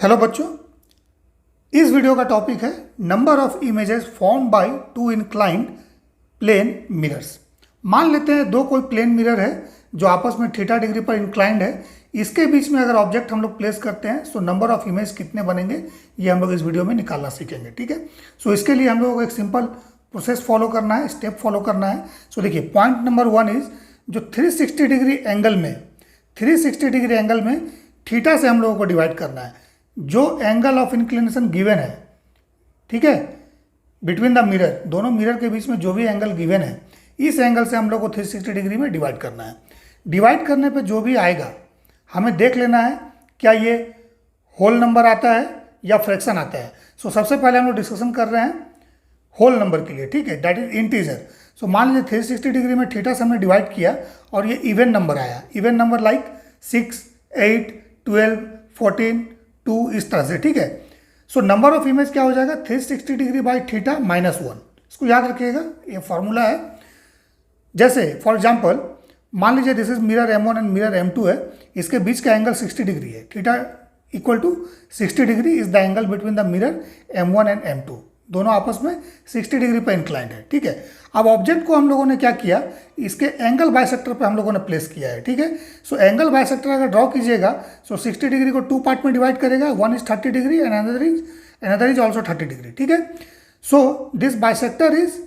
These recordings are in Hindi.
हेलो बच्चों, इस वीडियो का टॉपिक है number of images form by two inclined plane mirrors. मान लेते हैं दो कोई प्लेन मिरर है जो आपस में थीटा डिग्री पर इंक्लाइंड है। इसके बीच में अगर ऑब्जेक्ट हम लोग प्लेस करते हैं तो नंबर ऑफ इमेज कितने बनेंगे ये हम लोग इस वीडियो में निकालना सीखेंगे। ठीक है, सो इसके लिए हम लोग को एक सिंपल प्रोसेस फॉलो करना है, स्टेप फॉलो करना है। सो देखिए, पॉइंट नंबर 1 इज जो 360 डिग्री एंगल में थीटा से हम लोगों को डिवाइड करना है। जो एंगल ऑफ इंक्लिनेशन गिवन है, ठीक है, बिटवीन द मिरर, दोनों मिरर के बीच में जो भी एंगल गिवन है, इस एंगल से हम लोग को 360 डिग्री में डिवाइड करना है। डिवाइड करने पे जो भी आएगा हमें देख लेना है क्या ये होल नंबर आता है या फ्रैक्शन आता है। सो सबसे पहले हम लोग डिस्कशन कर रहे हैं होल नंबर के लिए, ठीक है, दैट इज इंटीजर। सो मान लीजिए 360 डिग्री में थीटा से हमने डिवाइड किया और ये इवन नंबर आया, इवन नंबर लाइक 6, 8, 12, 14, 2, इस तरह से, ठीक है। सो नंबर ऑफ इमेज क्या हो जाएगा, 360 डिग्री बाई थीटा माइनस 1। इसको याद रखिएगा, ये फॉर्मूला है। जैसे फॉर एग्जांपल मान लीजिए this is mirror M1 and mirror M2 है, इसके बीच का एंगल 60 डिग्री है। Theta equal to 60 degree is the angle between the mirror M1 and M2, दोनों आपस में 60 डिग्री पर इंक्लाइंड है, ठीक है। अब ऑब्जेक्ट को हम लोगों ने क्या किया, इसके एंगल बाइसेक्टर पे हम लोगों ने प्लेस किया है, ठीक है। सो एंगल बाइसेक्टर अगर ड्रॉ कीजिएगा सो 60 डिग्री को 2 पार्ट में डिवाइड करेगा, one is 30 degree and another is also 30 degree, ठीक है। So this bisector is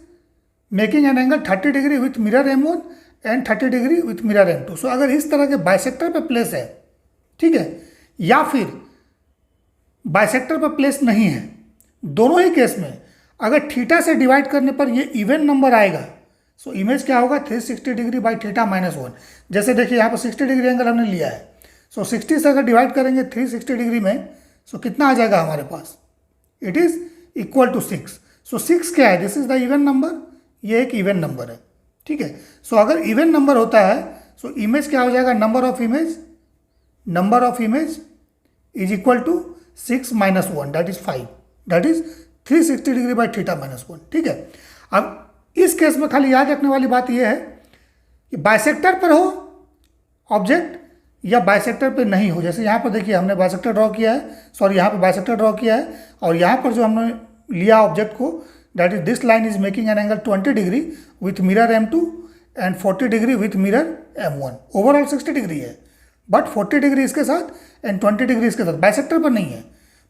making an angle 30 degree with mirror M1 and 30 degree with mirror M2। सो अगर इस तरह के बाइसेक्टर पे प्लेस है, ठीक है, या फिर बाइसेक्टर पर प्लेस नहीं है, दोनों ही केस में अगर थीटा से डिवाइड करने पर ये इवन नंबर आएगा, सो इमेज क्या होगा, 360 डिग्री बाई थीटा माइनस 1। जैसे देखिए यहाँ पर 60 डिग्री एंगल हमने लिया है, सो 60 से अगर डिवाइड करेंगे 360 डिग्री में, सो कितना आ जाएगा हमारे पास, इट इज इक्वल टू 6। सो 6 क्या है, this is the even number, ये एक इवन नंबर है, ठीक है। सो अगर इवन नंबर होता है सो इमेज क्या हो जाएगा, number of image is equal to 6 minus 1 that is 5, that is 360 degree by theta minus 1, ठीक है। अब इस केस में खाली याद रखने वाली बात यह है कि बाइसेक्टर पर हो ऑब्जेक्ट या बाइसेक्टर पे नहीं हो। जैसे यहाँ पर देखिए हमने बाइसेक्टर ड्रॉ किया है, सॉरी यहाँ पर बाइसेक्टर ड्रॉ किया है, और यहाँ पर जो हमने लिया ऑब्जेक्ट को, that is this line is making an angle 20 degree with mirror M2 and 40 degree with mirror M1। Overall 60 degree है, बट 40 डिग्री इसके साथ एंड 20 डिग्री इसके साथ, बाइसेक्टर पर नहीं है।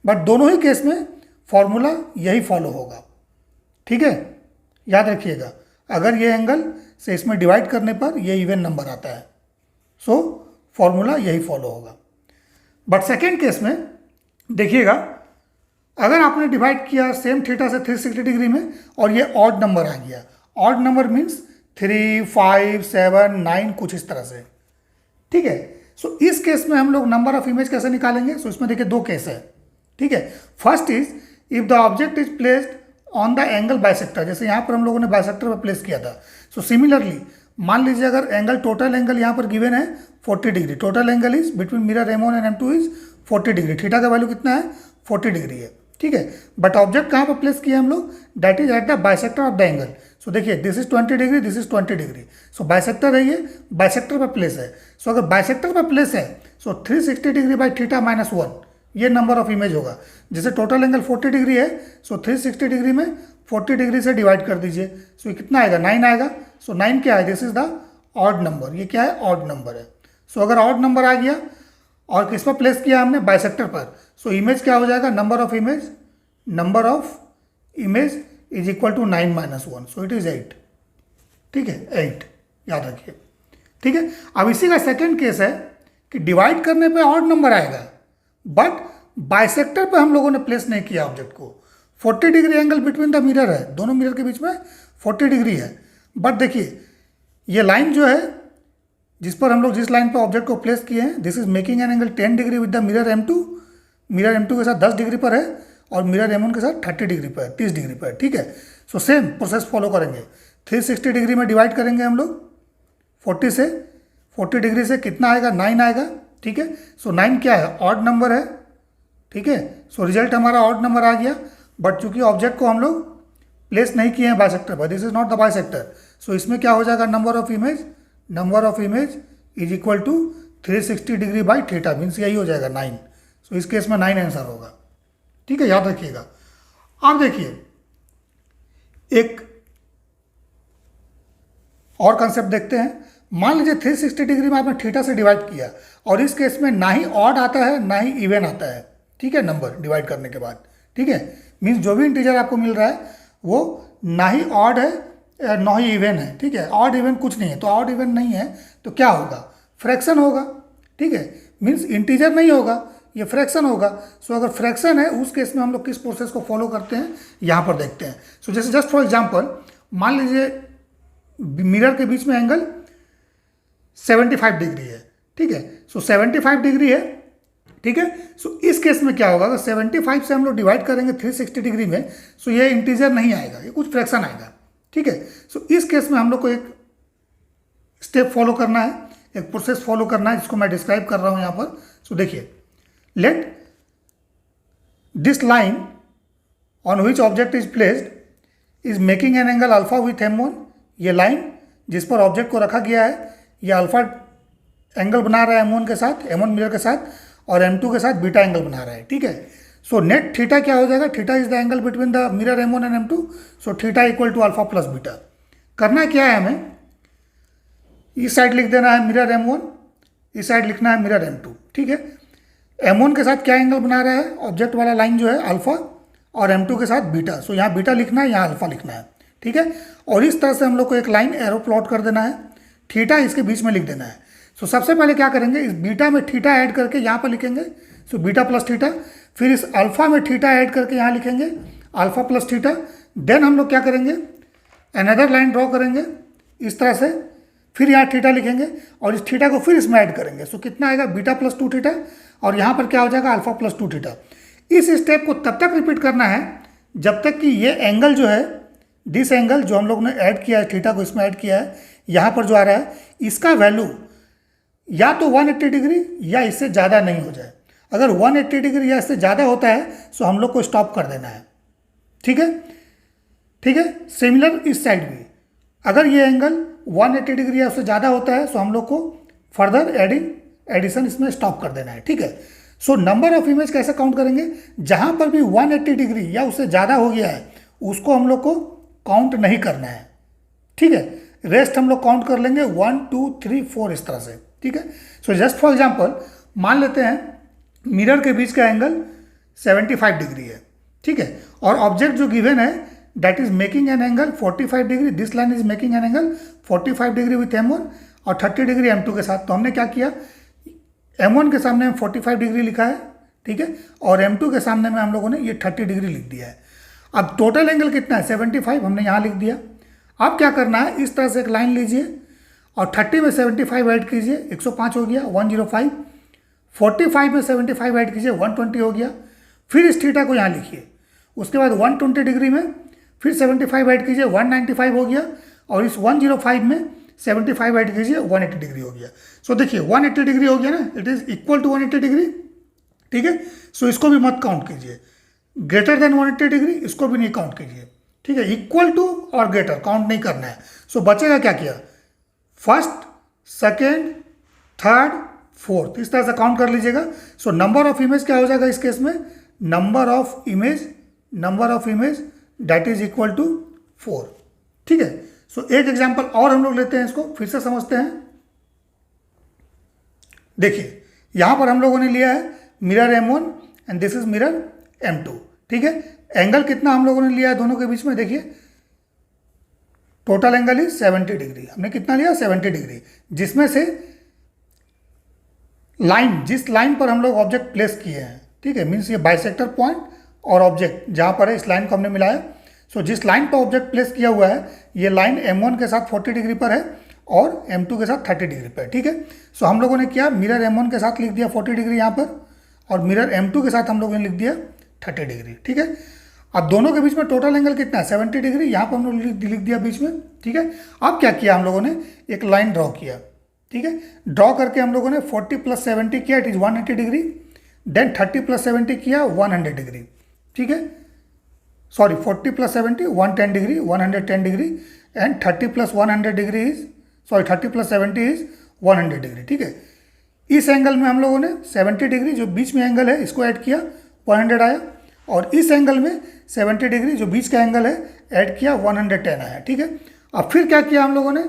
बट दोनों ही केस में फॉर्मूला यही फॉलो होगा, ठीक है, याद रखिएगा। अगर ये एंगल से इसमें डिवाइड करने पर ये इवन नंबर आता है, सो फॉर्मूला यही फॉलो होगा। बट सेकेंड केस में देखिएगा, अगर आपने डिवाइड किया सेम थीटा से 360 डिग्री में और ये ऑड नंबर आ गया, ऑड नंबर मीन्स 3, 5, 7, 9 कुछ इस तरह से, ठीक है। सो इस केस में हम लोग नंबर ऑफ इमेज कैसे निकालेंगे, सो इसमें देखिए दो केस है, ठीक है। First is if the object is placed on the angle bisector, जैसे यहाँ पर हम लोगों ने बाइसेक्टर पर प्लेस किया था। सो सिमिलरली मान लीजिए अगर एंगल, टोटल एंगल यहाँ पर गिवन है 40 degree, total angle is between mirror M1 and M2 is 40 degree, theta का वैल्यू कितना है, 40 डिग्री है, ठीक है। बट ऑब्जेक्ट कहाँ पर प्लेस किया हम लोग, that is at the bisector of the angle. So देखिए this is 20 degree, this is 20 degree, so bisector है, ये बाइसेक्टर पर प्लेस है। सो अगर बाइसेक्टर पर प्लेस है सो 360 डिग्री बाई थीटा माइनस 1 ये नंबर ऑफ इमेज होगा। जैसे टोटल एंगल 40 डिग्री है, सो 360 डिग्री में 40 डिग्री से डिवाइड कर दीजिए, सो कितना आएगा, 9 आएगा। सो 9 क्या है, this is the odd number, ये क्या है, ऑड नंबर है। सो अगर ऑड नंबर आ गया और किस पर प्लेस किया हमने, बाइसेक्टर पर, सो इमेज क्या हो जाएगा, number of image is equal to 9 minus 1, so it is 8, ठीक है, 8 याद रखिए, ठीक है। अब इसी का सेकेंड केस है कि डिवाइड करने पे ऑड नंबर आएगा, बट बाइसेक्टर पे हम लोगों ने प्लेस नहीं किया ऑब्जेक्ट को। 40 degree angle between the mirror है, दोनों मिरर के बीच में 40 डिग्री है। बट देखिए ये लाइन जो है जिस पर हम लोग जिस लाइन पर ऑब्जेक्ट को प्लेस किए हैं, this is making an angle 10 degree with the mirror M2 के साथ 10 डिग्री पर है और मिरर M1 के साथ 30 डिग्री पर, 30 डिग्री पर, ठीक है। सो सेम प्रोसेस फॉलो करेंगे, 360 डिग्री में डिवाइड करेंगे हम लोग 40 डिग्री से कितना आएगा, 9 आएगा, ठीक है। सो 9 क्या है, ऑड नंबर है, ठीक है। सो रिजल्ट हमारा ऑड नंबर आ गया, बट चूंकि ऑब्जेक्ट को हम लोग प्लेस नहीं किए हैं बाइसेक्टर पर, this is not the bisector, so इसमें क्या हो जाएगा, number of image is equal to 360 degree by theta, means यही हो जाएगा 9। सो इस केस में 9 आंसर होगा। ठीक है, याद रखिएगा। अब देखिए एक और कंसेप्ट देखते हैं। मान लीजिए 360 डिग्री में आपने थीटा से डिवाइड किया और इस केस में ना ही ऑड आता है ना ही इवन आता है। ठीक है, नंबर डिवाइड करने के बाद। ठीक है, मीन्स जो भी इंटीजर आपको मिल रहा है वो ना ही ऑड है ना ही इवन है। ठीक है, ऑड इवन कुछ नहीं है, तो ऑड इवन नहीं है तो क्या होगा, फ्रैक्शन होगा। ठीक है, मीन्स इंटीजर नहीं होगा, ये फ्रैक्शन होगा। सो अगर फ्रैक्शन है उस केस में हम लोग किस प्रोसेस को फॉलो करते हैं यहाँ पर देखते हैं। सो जैसे जस्ट फॉर एग्जांपल मान लीजिए मिरर के बीच में एंगल 75 डिग्री है। ठीक है, सो 75 डिग्री है। ठीक है, सो इस केस में क्या होगा, अगर 75 से हम लोग डिवाइड करेंगे 360 डिग्री में, सो ये इंटीजर नहीं आएगा, ये कुछ फ्रैक्शन आएगा। ठीक है, सो इस केस में हम लोग को एक स्टेप फॉलो करना है, एक प्रोसेस फॉलो करना है जिसको मैं डिस्क्राइब कर रहा हूं यहां पर। सो देखिए, let this line on which object is placed is making an angle alpha with M1। ये लाइन जिस पर ऑब्जेक्ट को रखा गया है ये अल्फा एंगल बना रहा है M1 के साथ, M1 मिरर के साथ, और M2 के साथ बीटा एंगल बना रहा है। ठीक है, सो नेट थीटा क्या हो जाएगा, theta is the angle between the mirror M1 and M2, so theta equal to alpha plus beta. करना क्या है, हमें इस साइड लिख देना है मिरर M1, इस साइड लिखना है मिरर M2। ठीक है, M1 के साथ क्या एंगल बना रहा है, ऑब्जेक्ट वाला लाइन जो है अल्फा, और M2 के साथ बीटा। सो यहाँ बीटा लिखना है, यहाँ अल्फा लिखना है। ठीक है, और इस तरह से हम लोग को एक लाइन एरो प्लॉट कर देना है, थीटा इसके बीच में लिख देना है। सो सबसे पहले क्या करेंगे, इस बीटा में थीटा ऐड करके यहाँ पर लिखेंगे, सो बीटा प्लस थीटा। फिर इस अल्फा में थीटा ऐड करके यहाँ लिखेंगे अल्फा प्लस थीटा। देन हम लोग क्या करेंगे, अनदर लाइन ड्रॉ करेंगे इस तरह से, फिर यहाँ थीटा लिखेंगे और इस थीटा को फिर इसमें ऐड करेंगे। सो कितना आएगा, बीटा प्लस 2 थीटा, और यहाँ पर क्या हो जाएगा, अल्फा प्लस 2 थीटा। इस स्टेप को तब तक रिपीट करना है जब तक कि ये एंगल जो है, दिस एंगल जो हम लोग ने ऐड किया है, थीटा को इसमें ऐड किया है, यहाँ पर जो आ रहा है इसका वैल्यू या तो 180 डिग्री या इससे ज़्यादा नहीं हो जाए। अगर 180 डिग्री या इससे ज़्यादा होता है तो हम लोग को स्टॉप कर देना है। ठीक है, ठीक है, सिमिलर इस साइड भी अगर ये एंगल 180 डिग्री या उससे ज़्यादा होता है तो हम लोग को फर्दर एडिशन इसमें स्टॉप कर देना है। ठीक है, सो नंबर ऑफ इमेज कैसे काउंट करेंगे, जहाँ पर भी 180 डिग्री या उससे ज़्यादा हो गया है उसको हम लोग को काउंट नहीं करना है। ठीक है, रेस्ट हम लोग काउंट कर लेंगे 1 2 3 4 इस तरह से। ठीक है, सो जस्ट फॉर एग्जांपल मान लेते हैं मिरर के बीच का एंगल 75 डिग्री है। ठीक है, और ऑब्जेक्ट जो गिवन है that is making an angle 45 degree, this line is making an angle 45 degree with M1 और 30 डिग्री M2 के साथ। तो हमने क्या किया, M1 के सामने में 45 डिग्री लिखा है। ठीक है, और M2 के सामने में हम लोगों ने ये 30 डिग्री लिख दिया है। अब टोटल एंगल कितना है, 75, हमने यहाँ लिख दिया। अब क्या करना है, इस तरह से एक लाइन लीजिए और 30 में 75 ऐड कीजिए, 105 हो गया, 105। 45 में 75 ऐड कीजिए, 120 हो गया। फिर इस थीटा को यहाँ लिखिए, उसके बाद 120 डिग्री में फिर 75 ऐड कीजिए, 195 हो गया, और इस 105 में 75 ऐड कीजिए, 180 डिग्री हो गया। सो देखिए 180 डिग्री हो गया ना, it is equal to 180 degree. ठीक है, सो इसको भी मत काउंट कीजिए, ग्रेटर देन 180 डिग्री इसको भी नहीं काउंट कीजिए। ठीक है, इक्वल टू और ग्रेटर काउंट नहीं करना है। सो बचेगा क्या किया, फर्स्ट, सेकेंड, थर्ड, फोर्थ, इस तरह से काउंट कर लीजिएगा। सो नंबर ऑफ इमेज क्या हो जाएगा इस केस में, number of image that is equal to 4। ठीक है, सो एक एग्जांपल और हम लोग लेते हैं, इसको फिर से समझते हैं। देखिए यहां पर हम लोगों ने लिया है mirror M1 and this is mirror M2। ठीक है, एंगल कितना हम लोगों ने लिया है दोनों के बीच में, देखिए टोटल एंगल इज 70 डिग्री। हमने कितना लिया, 70 डिग्री, जिसमें से लाइन, जिस लाइन पर हम लोग ऑब्जेक्ट प्लेस किए हैं, ठीक है, मीन्स ये बाइसेक्टर पॉइंट और ऑब्जेक्ट जहाँ पर है, इस लाइन को हमने मिलाया। सो जिस लाइन पर ऑब्जेक्ट प्लेस किया हुआ है ये लाइन M1 के साथ 40 डिग्री पर है और M2 के साथ 30 डिग्री पर। ठीक है, सो हम लोगों ने क्या, मिरर M1 के साथ लिख दिया 40 डिग्री यहाँ पर, और मिरर M2 के साथ हम लोगों ने लिख दिया 30 डिग्री। ठीक है, अब दोनों के बीच में टोटल एंगल कितना है, 70 डिग्री, यहाँ पर हम लोग लिख दिया बीच में। ठीक है, अब क्या किया हम लोगों ने, एक लाइन ड्रॉ किया। ठीक है, ड्रॉ करके हम लोगों ने 40 + 70 किया, इट इज 180 डिग्री। देन 30 + 70 किया, 100 डिग्री। ठीक है, sorry 40 + 70 110 degree, 110 degree, and 30 + 100 degree is, sorry 30 + 70 is 100 degree. ठीक है, इस एंगल में हम लोगों ने 70 डिग्री जो बीच में एंगल है इसको ऐड किया, 100 आया, और इस एंगल में 70 डिग्री जो बीच का एंगल है ऐड किया, 110 आया। ठीक है, अब फिर क्या किया हम लोगों ने,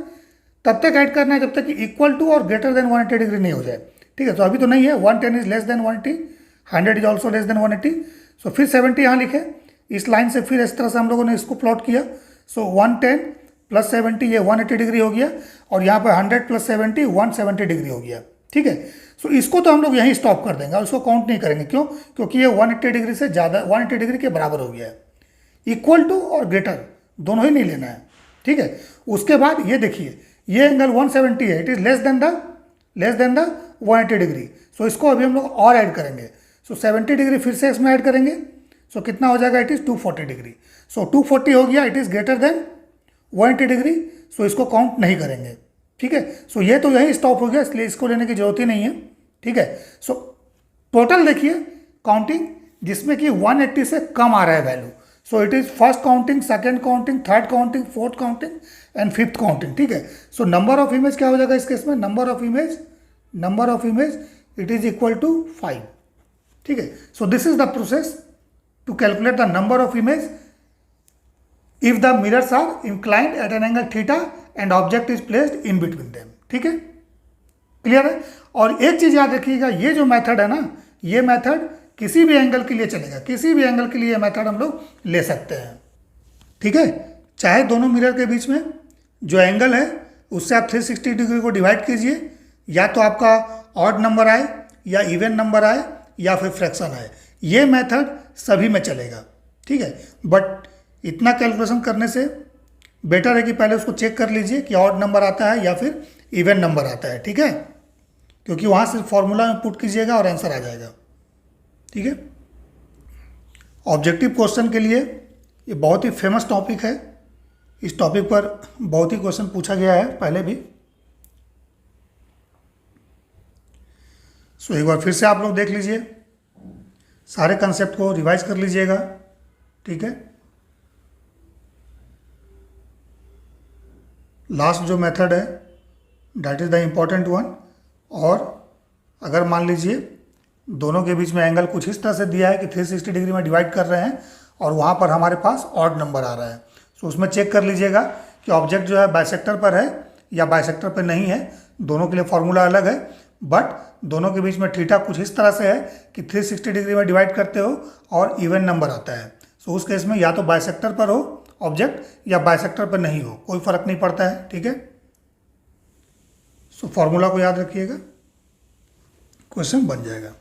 तब तक ऐड करना है जब तक कि इक्वल टू और ग्रेटर देन 180 डिग्री नहीं हो जाए। ठीक है, तो अभी तो नहीं है, 110 is less than 180, 100 is also less than 180। सो फिर 70 यहाँ लिखे, इस लाइन से फिर इस तरह से हम लोगों ने इसको प्लॉट किया। सो 110 प्लस 70 ये 180 डिग्री हो गया, और यहाँ पर 100 प्लस 70 170 डिग्री हो गया। ठीक है, सो इसको तो हम लोग यहीं स्टॉप कर देंगे और इसको काउंट नहीं करेंगे। क्यों? क्योंकि ये 180 डिग्री से ज़्यादा, 180 डिग्री के बराबर हो गया है। इक्वल टू और ग्रेटर दोनों ही नहीं लेना है। ठीक है, उसके बाद ये देखिए, ये एंगल 170 है, it is less than the 180 degree. So इसको अभी हम लोग और ऐड करेंगे। सो 70 डिग्री फिर से इसमें ऐड करेंगे। सो कितना हो जाएगा? It is 240 degree. सो 240 हो गया, it is greater than 180 degree. So इसको काउंट नहीं करेंगे। ठीक है, सो ये तो यही स्टॉप हो गया, इसलिए इसको लेने की जरूरत ही नहीं है। ठीक है, सो टोटल देखिए काउंटिंग जिसमें कि 180 से कम आ रहा है value. So it is first counting, second counting, third counting, fourth counting and fifth counting. ठीक है, सो नंबर ऑफ इमेज क्या हो जाएगा इस केस में? Number of image it is equal to 5। ठीक है, so this is the process to calculate the number of image if the mirrors are inclined at an angle theta and object is placed in between them। ठीक है, क्लियर है? और एक चीज याद रखिएगा, ये जो मेथड है ना, ये मेथड किसी भी एंगल के लिए चलेगा, किसी भी एंगल के लिए ये मेथड हम लोग ले सकते हैं। ठीक है, चाहे दोनों मिरर के बीच में जो एंगल है उससे आप 360 डिग्री को डिवाइड कीजिए, या तो आपका ऑड नंबर आए या इवन नंबर आए या फिर फ्रैक्शन आए, ये मेथड सभी में चलेगा। ठीक है, बट इतना कैलकुलेशन करने से बेटर है कि पहले उसको चेक कर लीजिए कि ऑड नंबर आता है या फिर इवन नंबर आता है। ठीक है, क्योंकि वहाँ से फॉर्मूला में पुट कीजिएगा और आंसर आ जाएगा। ठीक है, ऑब्जेक्टिव क्वेश्चन के लिए ये बहुत ही फेमस टॉपिक है, इस टॉपिक पर बहुत ही क्वेश्चन पूछा गया है पहले भी। सो एक बार फिर से आप लोग देख लीजिए, सारे कंसेप्ट को रिवाइज कर लीजिएगा। ठीक है, लास्ट जो मेथड है that is the important one. और अगर मान लीजिए दोनों के बीच में एंगल कुछ इस तरह से दिया है कि 360 डिग्री में डिवाइड कर रहे हैं और वहाँ पर हमारे पास ऑड नंबर आ रहा है, तो उसमें चेक कर लीजिएगा कि ऑब्जेक्ट जो है बाइसेक्टर पर है या बाइसेक्टर पर नहीं है। दोनों के लिए फॉर्मूला अलग है, बट दोनों के बीच में थीटा कुछ इस तरह से है कि 360 डिग्री में डिवाइड करते हो और इवन नंबर आता है। सो उस केस में या तो बाइसेक्टर पर हो ऑब्जेक्ट या बाइसेक्टर पर नहीं हो, कोई फर्क नहीं पड़ता है। ठीक है, सो फॉर्मूला को याद रखिएगा, क्वेश्चन बन जाएगा।